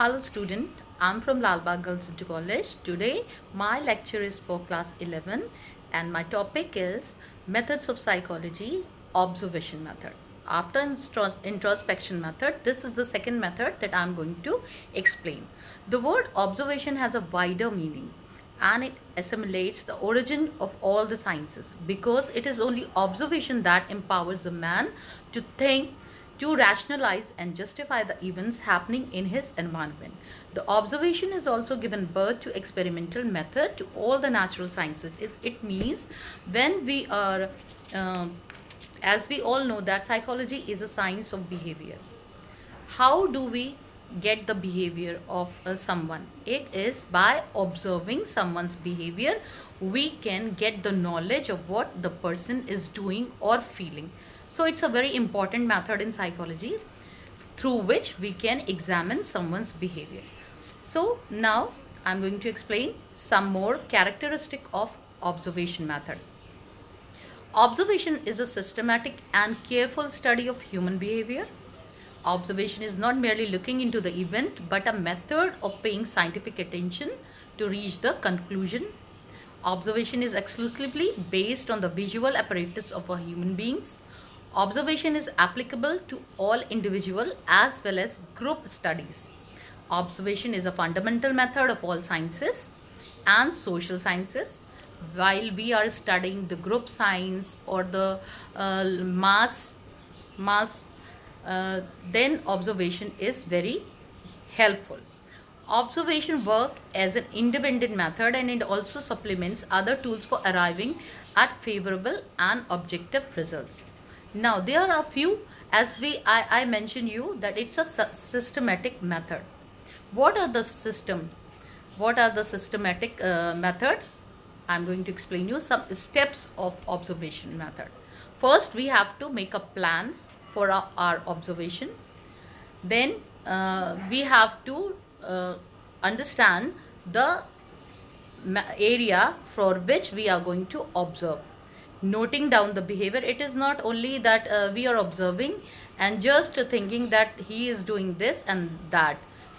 Hello student, I'm from Lalbagh Girls College. Today my lecture is for class 11 and my topic is methods of psychology, observation method. After introspection method, this is the second method that I'm going to explain. The word observation has a wider meaning and it assimilates the origin of all the sciences because it is only observation that empowers the man to think, to rationalize and justify the events happening in his environment. The observation has also given birth to experimental method to all the natural sciences. It means when we are, as we all know that psychology is a science of behavior. How do we get the behavior of someone? It is by observing someone's behavior we can get the knowledge of what the person is doing or feeling. So it's a very important method in psychology through which we can examine someone's behavior. So now I'm going to explain some more characteristic of observation method. Observation is a systematic and careful study of human behavior. Observation is not merely looking into the event but a method of paying scientific attention to reach the conclusion. Observation is exclusively based on the visual apparatus of our human beings. Observation is applicable to all individual as well as group studies. Observation is a fundamental method of all sciences and social sciences. While we are studying the group science or the mass then observation is very helpful. Observation work as an independent method and it also supplements other tools for arriving at favorable and objective results. Now there are a few, as I mentioned you that it's a systematic method. What are the systematic method? I'm going to explain you some steps of observation method. First, we have to make a plan for our observation. Then we have to understand the area for which we are going to observe. Noting down the behavior, it is not only that we are observing and just thinking that he is doing this and that.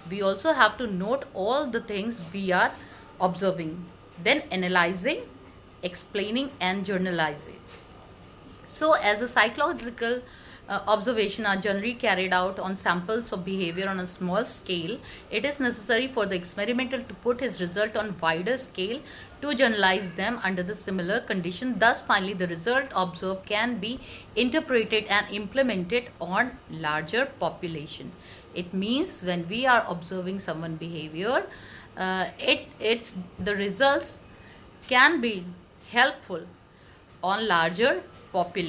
We also have to note all the things we are observing, then analyzing, explaining and journalizing. So as a psychological observation are generally carried out on samples of behavior on a small scale, it is necessary for the experimenter to put his result on wider scale to generalize them under the similar condition. Thus finally the result observed can be interpreted and implemented on larger population. It means when we are observing someone behavior, the results can be helpful on larger population.